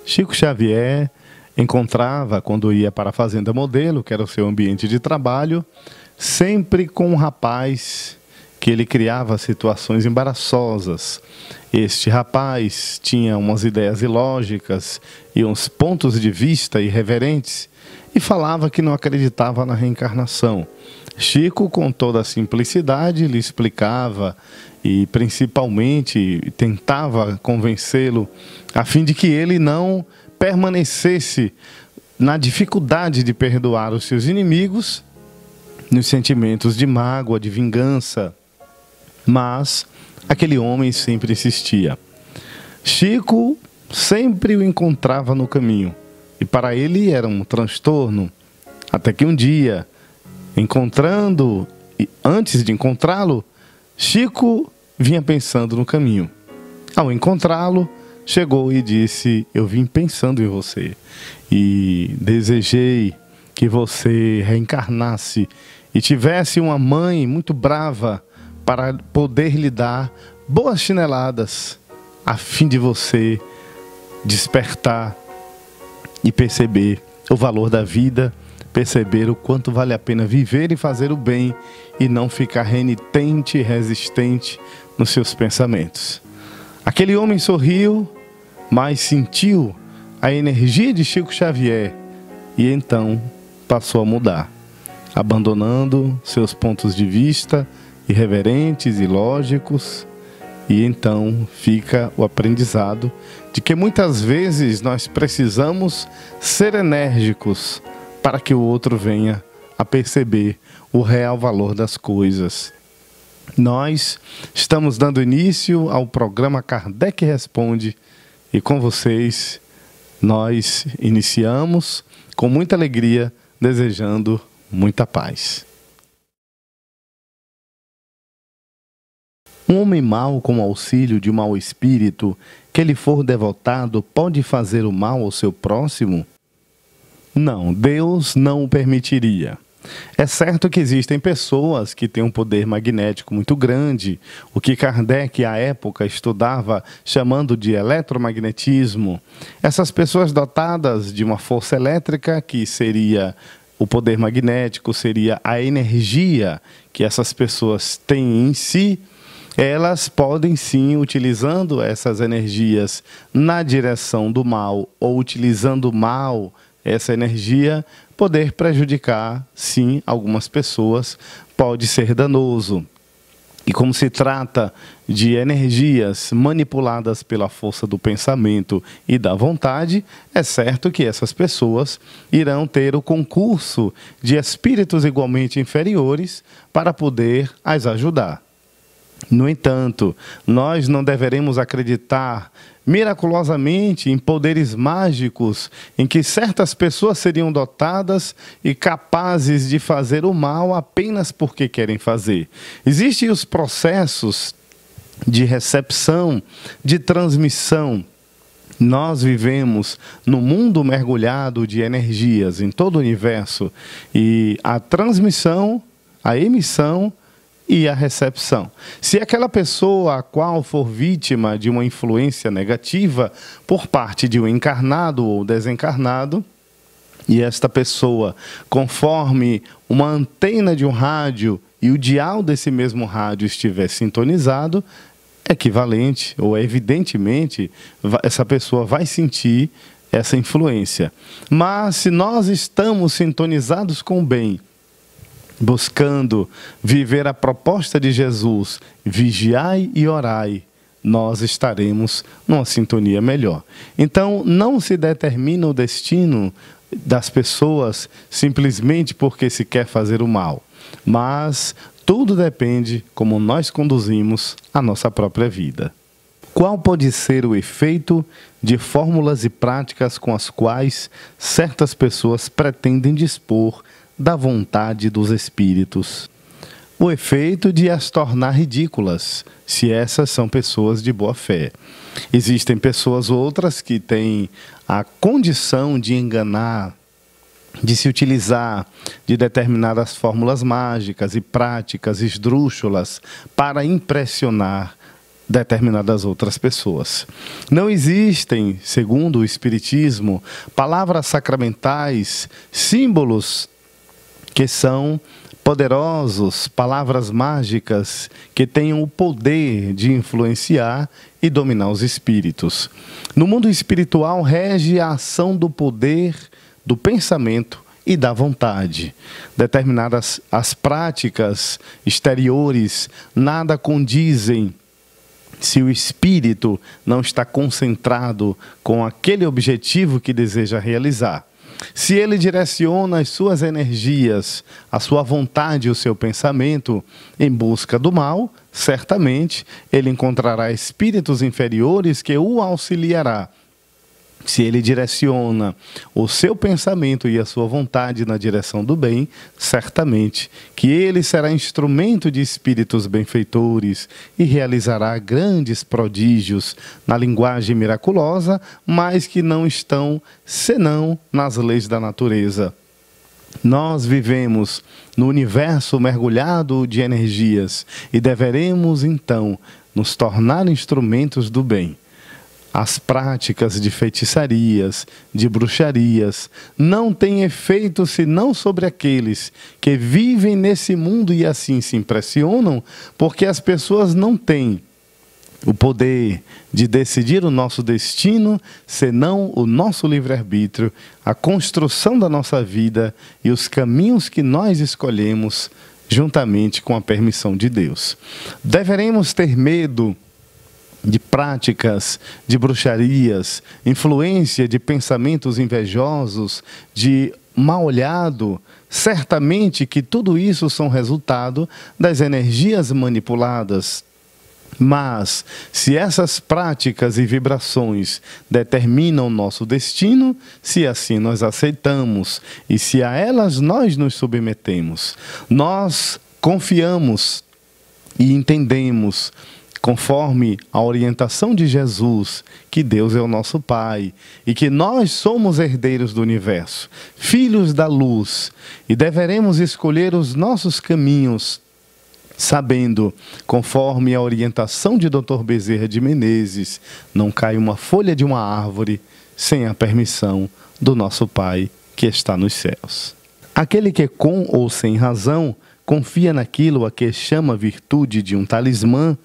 Chico Xavier encontrava, quando ia para a Fazenda Modelo, que era o seu ambiente de trabalho, sempre com um rapaz que ele criava situações embaraçosas. Este rapaz tinha umas ideias ilógicas e uns pontos de vista irreverentes e falava que não acreditava na reencarnação. Chico, com toda a simplicidade, lhe explicava e principalmente tentava convencê-lo a fim de que ele não permanecesse na dificuldade de perdoar os seus inimigos, nos sentimentos de mágoa, de vingança. Mas aquele homem sempre insistia. Chico sempre o encontrava no caminho e para ele era um transtorno, até que um dia, antes de encontrá-lo, Chico vinha pensando no caminho. Ao encontrá-lo, chegou e disse: eu vim pensando em você e desejei que você reencarnasse e tivesse uma mãe muito brava para poder lhe dar boas chineladas, a fim de você despertar e perceber o valor da vida, perceber o quanto vale a pena viver e fazer o bem e não ficar renitente e resistente nos seus pensamentos. Aquele homem sorriu, mas sentiu a energia de Chico Xavier e então passou a mudar, abandonando seus pontos de vista irreverentes e lógicos. E então fica o aprendizado de que muitas vezes nós precisamos ser enérgicos para que o outro venha a perceber o real valor das coisas. Nós estamos dando início ao programa Kardec Responde e com vocês nós iniciamos com muita alegria, desejando muita paz. Um homem mau, com auxílio de mau espírito, que lhe for devotado, pode fazer o mal ao seu próximo? Não, Deus não o permitiria. É certo que existem pessoas que têm um poder magnético muito grande, o que Kardec, à época, estudava chamando de eletromagnetismo. Essas pessoas dotadas de uma força elétrica, que seria o poder magnético, seria a energia que essas pessoas têm em si, elas podem sim, utilizando essas energias na direção do mal ou utilizando mal essa energia, poder prejudicar, sim, algumas pessoas, pode ser danoso. E como se trata de energias manipuladas pela força do pensamento e da vontade, é certo que essas pessoas irão ter o concurso de espíritos igualmente inferiores para poder as ajudar. No entanto, nós não deveremos acreditar miraculosamente em poderes mágicos em que certas pessoas seriam dotadas e capazes de fazer o mal apenas porque querem fazer. Existem os processos de recepção, de transmissão. Nós vivemos num mundo mergulhado de energias em todo o universo e a transmissão, a emissão e a recepção. Se aquela pessoa a qual for vítima de uma influência negativa por parte de um encarnado ou desencarnado, e esta pessoa, conforme uma antena de um rádio e o dial desse mesmo rádio estiver sintonizado, equivalente ou evidentemente essa pessoa vai sentir essa influência. Mas se nós estamos sintonizados com o bem, buscando viver a proposta de Jesus, vigiai e orai, nós estaremos numa sintonia melhor. Então, não se determina o destino das pessoas simplesmente porque se quer fazer o mal, mas tudo depende como nós conduzimos a nossa própria vida. Qual pode ser o efeito de fórmulas e práticas com as quais certas pessoas pretendem dispor da vontade dos espíritos? O efeito de as tornar ridículas, se essas são pessoas de boa fé. Existem pessoas outras que têm a condição de enganar, de se utilizar de determinadas fórmulas mágicas e práticas esdrúxulas para impressionar determinadas outras pessoas. Não existem, segundo o Espiritismo, palavras sacramentais, símbolos que são poderosos, palavras mágicas que tenham o poder de influenciar e dominar os espíritos. No mundo espiritual rege a ação do poder, do pensamento e da vontade. Determinadas as práticas exteriores nada condizem se o espírito não está concentrado com aquele objetivo que deseja realizar. Se ele direciona as suas energias, a sua vontade e o seu pensamento em busca do mal, certamente ele encontrará espíritos inferiores que o auxiliará. Se ele direciona o seu pensamento e a sua vontade na direção do bem, certamente que ele será instrumento de espíritos benfeitores e realizará grandes prodígios na linguagem miraculosa, mas que não estão senão nas leis da natureza. Nós vivemos no universo mergulhado de energias e deveremos, então, nos tornar instrumentos do bem. As práticas de feitiçarias, de bruxarias, não têm efeito senão sobre aqueles que vivem nesse mundo e assim se impressionam, porque as pessoas não têm o poder de decidir o nosso destino, senão o nosso livre-arbítrio, a construção da nossa vida e os caminhos que nós escolhemos, juntamente com a permissão de Deus. Deveremos ter medo de práticas, de bruxarias, influência de pensamentos invejosos, de mal olhado. Certamente que tudo isso são resultado das energias manipuladas. Mas, se essas práticas e vibrações determinam nosso destino, se assim nós aceitamos e se a elas nós nos submetemos, nós confiamos e entendemos, conforme a orientação de Jesus, que Deus é o nosso Pai e que nós somos herdeiros do universo, filhos da luz, e deveremos escolher os nossos caminhos, sabendo, conforme a orientação de Dr. Bezerra de Menezes, não cai uma folha de uma árvore sem a permissão do nosso Pai que está nos céus. Aquele que com ou sem razão confia naquilo a que chama virtude de um talismã,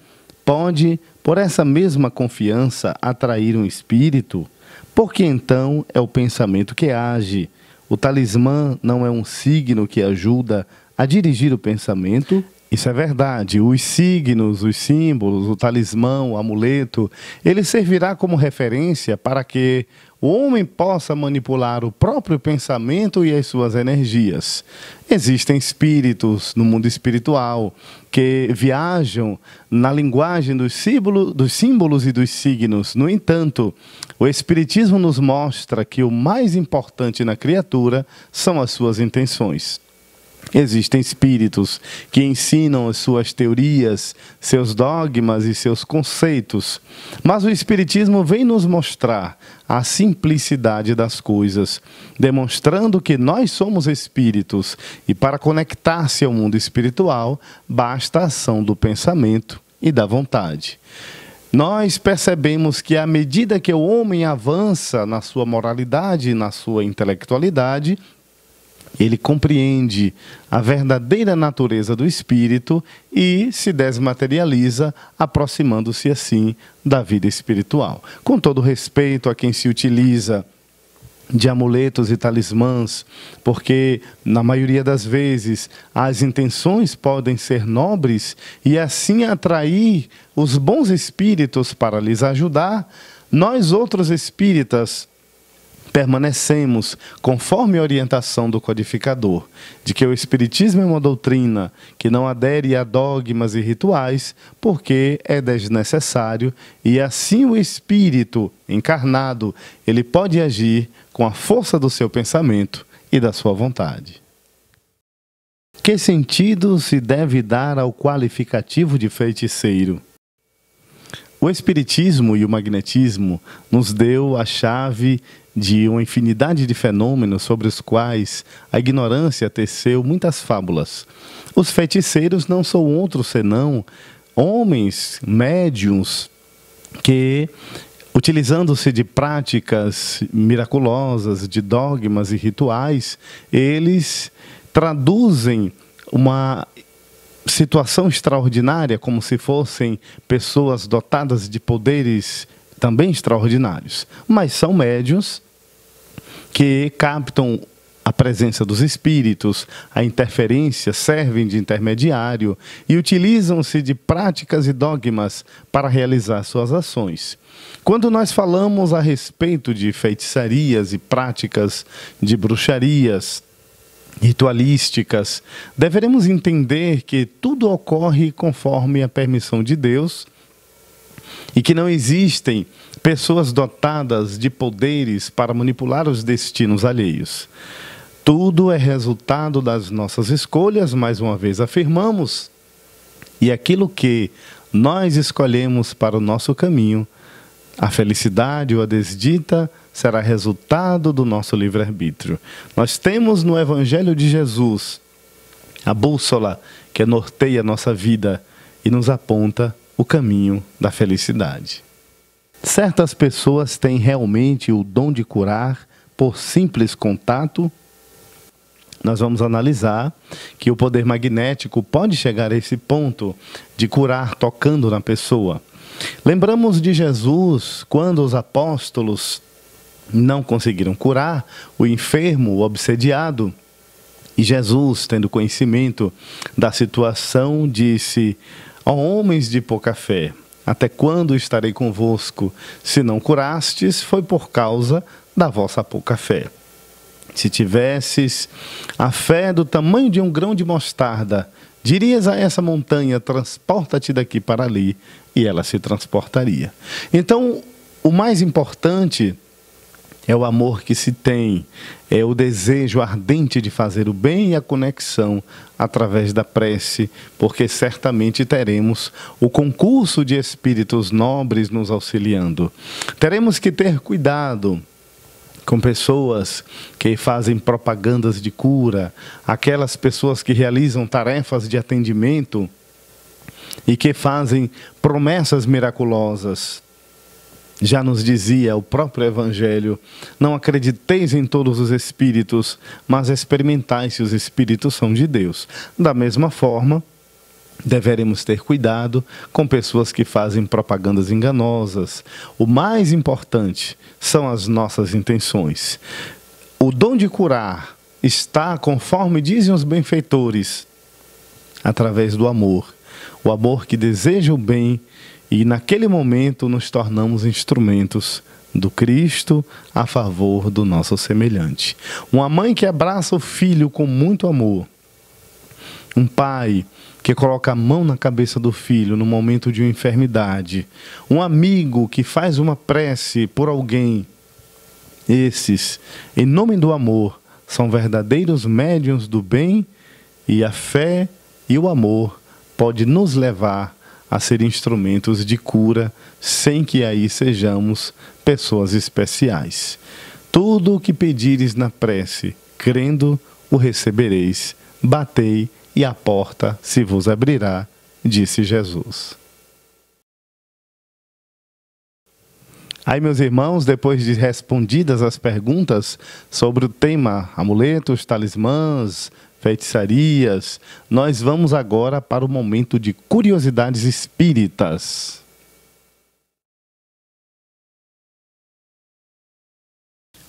pode, por essa mesma confiança, atrair um espírito, porque então é o pensamento que age. O talismã não é um signo que ajuda a dirigir o pensamento. Isso é verdade. Os signos, os símbolos, o talismã, o amuleto, ele servirá como referência para que o homem possa manipular o próprio pensamento e as suas energias. Existem espíritos no mundo espiritual que viajam na linguagem dos símbolos e dos signos. No entanto, o Espiritismo nos mostra que o mais importante na criatura são as suas intenções. Existem espíritos que ensinam as suas teorias, seus dogmas e seus conceitos, mas o Espiritismo vem nos mostrar a simplicidade das coisas, demonstrando que nós somos espíritos e para conectar-se ao mundo espiritual, basta a ação do pensamento e da vontade. Nós percebemos que à medida que o homem avança na sua moralidade e na sua intelectualidade, ele compreende a verdadeira natureza do espírito e se desmaterializa, aproximando-se assim da vida espiritual. Com todo respeito a quem se utiliza de amuletos e talismãs, porque na maioria das vezes as intenções podem ser nobres e assim atrair os bons espíritos para lhes ajudar, nós outros espíritas permanecemos conforme a orientação do codificador, de que o Espiritismo é uma doutrina que não adere a dogmas e rituais, porque é desnecessário, e assim o espírito encarnado, ele pode agir com a força do seu pensamento e da sua vontade. Que sentido se deve dar ao qualificativo de feiticeiro? O Espiritismo e o magnetismo nos deu a chave de uma infinidade de fenômenos sobre os quais a ignorância teceu muitas fábulas. Os feiticeiros não são outros senão homens médiuns que, utilizando-se de práticas miraculosas, de dogmas e rituais, eles traduzem uma situação extraordinária como se fossem pessoas dotadas de poderes também extraordinários. Mas são médiuns que captam a presença dos espíritos, a interferência, servem de intermediário e utilizam-se de práticas e dogmas para realizar suas ações. Quando nós falamos a respeito de feitiçarias e práticas de bruxarias ritualísticas, deveremos entender que tudo ocorre conforme a permissão de Deus e que não existem pessoas dotadas de poderes para manipular os destinos alheios. Tudo é resultado das nossas escolhas, mais uma vez afirmamos, e aquilo que nós escolhemos para o nosso caminho, a felicidade ou a desdita, será resultado do nosso livre-arbítrio. Nós temos no Evangelho de Jesus a bússola que norteia a nossa vida e nos aponta o caminho da felicidade. Certas pessoas têm realmente o dom de curar por simples contato. Nós vamos analisar que o poder magnético pode chegar a esse ponto de curar tocando na pessoa. Lembramos de Jesus quando os apóstolos não conseguiram curar o enfermo, o obsediado. E Jesus, tendo conhecimento da situação, disse: ó homens de pouca fé, até quando estarei convosco? Se não curastes, foi por causa da vossa pouca fé. Se tivesses a fé do tamanho de um grão de mostarda, dirias a essa montanha: transporta-te daqui para ali, e ela se transportaria. Então, o mais importante é o amor que se tem, é o desejo ardente de fazer o bem e a conexão através da prece, porque certamente teremos o concurso de espíritos nobres nos auxiliando. Teremos que ter cuidado com pessoas que fazem propagandas de cura, aquelas pessoas que realizam tarefas de atendimento e que fazem promessas miraculosas. Já nos dizia o próprio Evangelho: não acrediteis em todos os espíritos, mas experimentai se os espíritos são de Deus. Da mesma forma, deveremos ter cuidado com pessoas que fazem propagandas enganosas. O mais importante são as nossas intenções. O dom de curar está, conforme dizem os benfeitores, através do amor. O amor que deseja o bem, e naquele momento nos tornamos instrumentos do Cristo a favor do nosso semelhante. Uma mãe que abraça o filho com muito amor. Um pai que coloca a mão na cabeça do filho no momento de uma enfermidade. Um amigo que faz uma prece por alguém. Esses, em nome do amor, são verdadeiros médiuns do bem, e a fé e o amor pode nos levar a ser instrumentos de cura, sem que aí sejamos pessoas especiais. Tudo o que pedires na prece, crendo, o recebereis. Batei e a porta se vos abrirá, disse Jesus. Aí, meus irmãos, depois de respondidas as perguntas sobre o tema amuletos, talismãs, feitiçarias, nós vamos agora para o momento de curiosidades espíritas.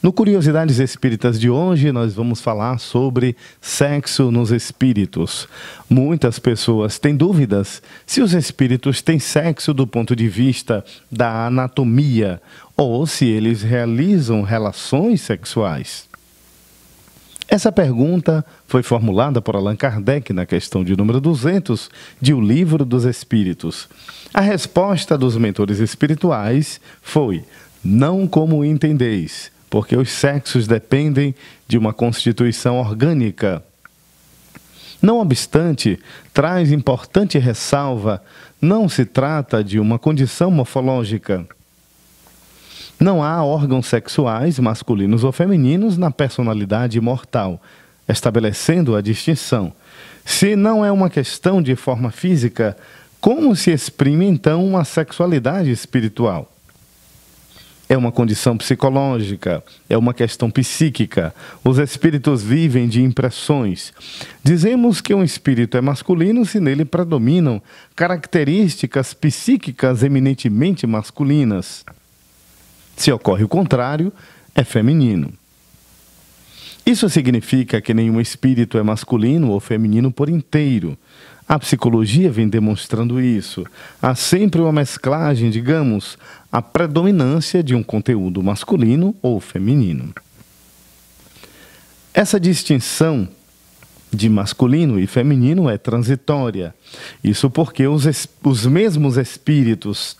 No Curiosidades Espíritas de hoje, nós vamos falar sobre sexo nos espíritos. Muitas pessoas têm dúvidas se os espíritos têm sexo do ponto de vista da anatomia ou se eles realizam relações sexuais. Essa pergunta foi formulada por Allan Kardec na questão de número 200 de O Livro dos Espíritos. A resposta dos mentores espirituais foi: não como entendeis, porque os sexos dependem de uma constituição orgânica. Não obstante, traz importante ressalva: não se trata de uma condição morfológica. Não há órgãos sexuais, masculinos ou femininos, na personalidade mortal, estabelecendo a distinção. Se não é uma questão de forma física, Como se exprime então uma sexualidade espiritual? É uma condição psicológica, é uma questão psíquica. Os espíritos vivem de impressões. Dizemos que um espírito é masculino se nele predominam características psíquicas eminentemente masculinas. Se ocorre o contrário, é feminino. Isso significa que nenhum espírito é masculino ou feminino por inteiro. A psicologia vem demonstrando isso. Há sempre uma mesclagem, digamos, a predominância de um conteúdo masculino ou feminino. Essa distinção de masculino e feminino é transitória. Isso porque os mesmos espíritos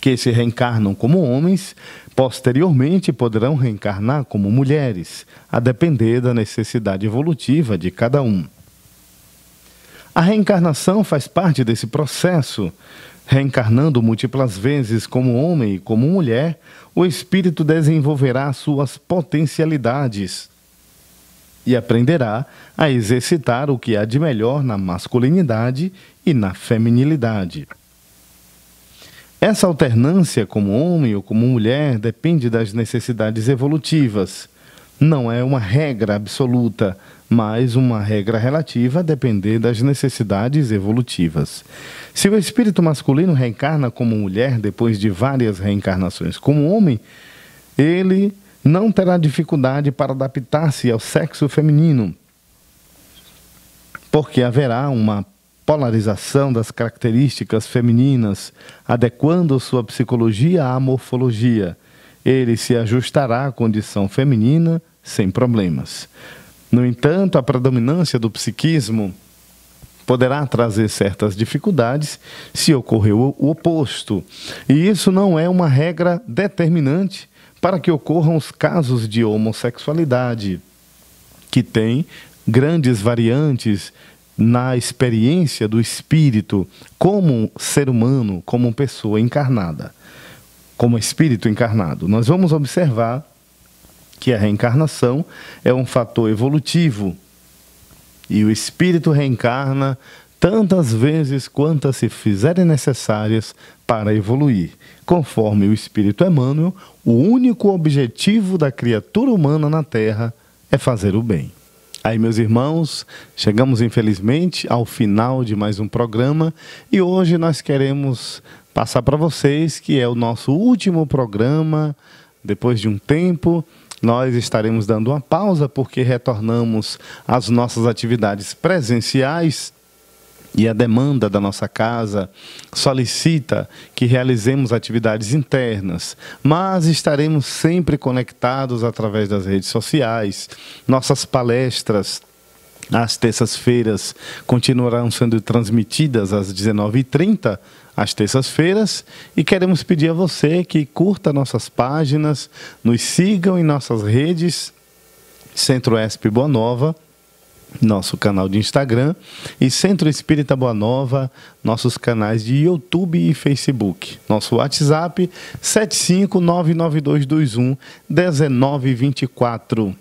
que se reencarnam como homens, posteriormente poderão reencarnar como mulheres, a depender da necessidade evolutiva de cada um. A reencarnação faz parte desse processo. Reencarnando múltiplas vezes como homem e como mulher, o espírito desenvolverá suas potencialidades e aprenderá a exercitar o que há de melhor na masculinidade e na feminilidade. Essa alternância como homem ou como mulher depende das necessidades evolutivas. Não é uma regra absoluta, mas uma regra relativa a depender das necessidades evolutivas. Se o espírito masculino reencarna como mulher depois de várias reencarnações como homem, ele não terá dificuldade para adaptar-se ao sexo feminino, porque haverá uma polarização das características femininas, adequando sua psicologia à morfologia. Ele se ajustará à condição feminina sem problemas. No entanto, a predominância do psiquismo poderá trazer certas dificuldades se ocorrer o oposto. E isso não é uma regra determinante para que ocorram os casos de homossexualidade, que tem grandes variantes na experiência do espírito como ser humano, como pessoa encarnada, como espírito encarnado. Nós vamos observar que a reencarnação é um fator evolutivo e o espírito reencarna tantas vezes quantas se fizerem necessárias para evoluir. Conforme o espírito Emmanuel, o único objetivo da criatura humana na Terra é fazer o bem. Aí, meus irmãos, chegamos infelizmente ao final de mais um programa e hoje nós queremos passar para vocês que é o nosso último programa. Depois de um tempo, nós estaremos dando uma pausa porque retornamos às nossas atividades presenciais e a demanda da nossa casa solicita que realizemos atividades internas, mas estaremos sempre conectados através das redes sociais. Nossas palestras às terças-feiras continuarão sendo transmitidas às 19h30, às terças-feiras, e queremos pedir a você que curta nossas páginas, nos sigam em nossas redes, Centro-Esp Boa Nova, nosso canal de Instagram, e Centro Espírita Boa Nova, nossos canais de YouTube e Facebook. Nosso WhatsApp 75992211924.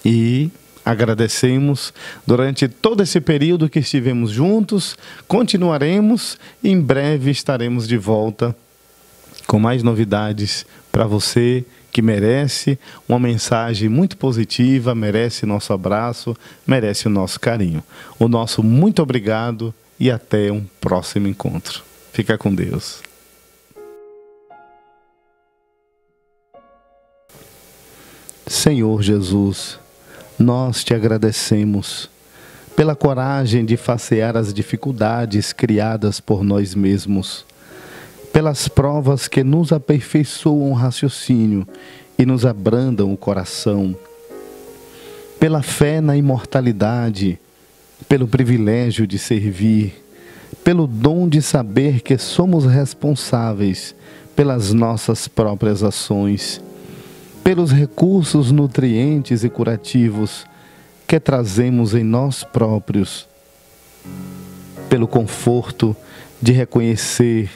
E agradecemos durante todo esse período que estivemos juntos, continuaremos e em breve estaremos de volta com mais novidades para você que merece uma mensagem muito positiva, merece nosso abraço, merece o nosso carinho. O nosso muito obrigado e até um próximo encontro. Fica com Deus. Senhor Jesus, nós te agradecemos pela coragem de facear as dificuldades criadas por nós mesmos, pelas provas que nos aperfeiçoam o raciocínio e nos abrandam o coração, pela fé na imortalidade, pelo privilégio de servir, pelo dom de saber que somos responsáveis pelas nossas próprias ações, pelos recursos nutrientes e curativos que trazemos em nós próprios, pelo conforto de reconhecer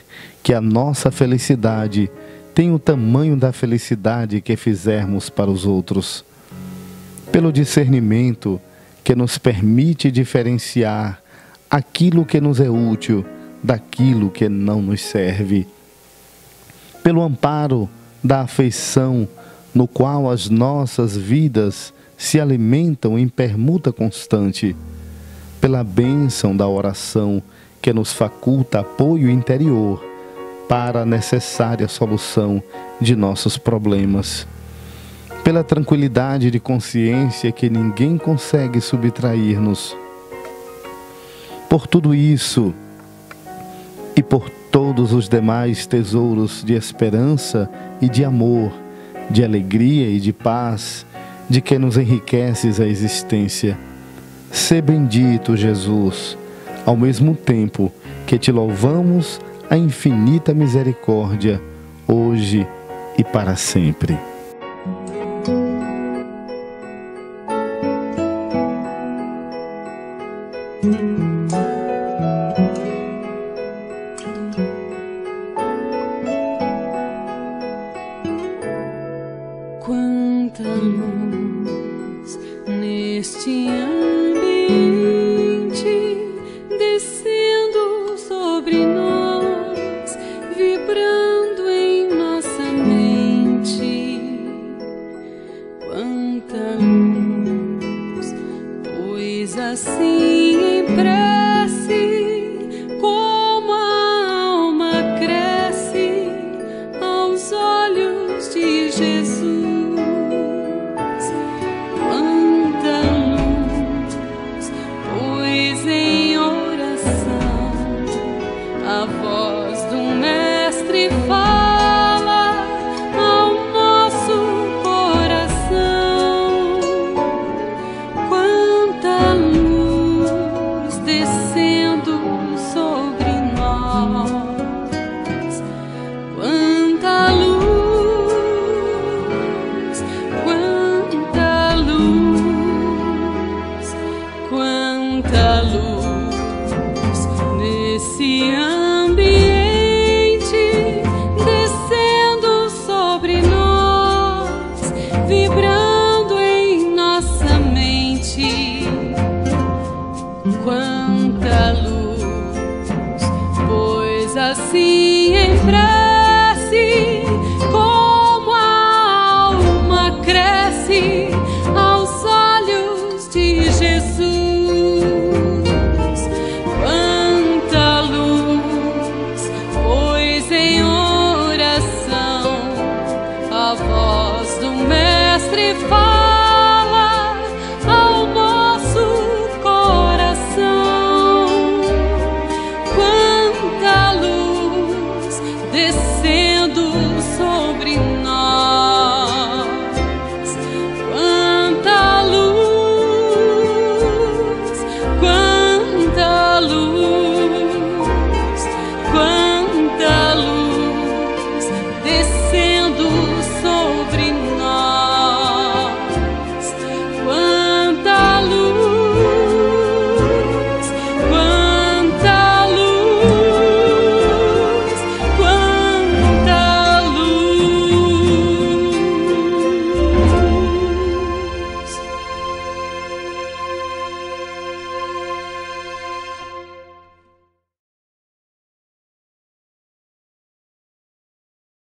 que a nossa felicidade tem o tamanho da felicidade que fizermos para os outros, pelo discernimento que nos permite diferenciar aquilo que nos é útil daquilo que não nos serve. Pelo amparo da afeição, no qual as nossas vidas se alimentam em permuta constante, pela bênção da oração que nos faculta apoio interior para a necessária solução de nossos problemas, pela tranquilidade de consciência que ninguém consegue subtrair-nos. Por tudo isso e por todos os demais tesouros de esperança e de amor, de alegria e de paz, de que nos enriqueces a existência, sê bendito, Jesus, ao mesmo tempo que te louvamos a infinita misericórdia, hoje e para sempre. Quanta luz neste ambiente, descendo sobre nós, vibrando em nossa mente. Quanta luz, pois assim em prece, como a alma cresce aos olhos de Jesus. A voz do Mestre fala ao nosso coração. Quanta luz descendo sobre nós. Quanta luz, quanta luz, quanta luz nesse ambiente, descendo sobre nós, vibrando em nossa mente. Quanta luz, pois assim em prece, como a alma cresce aos olhos de Jesus.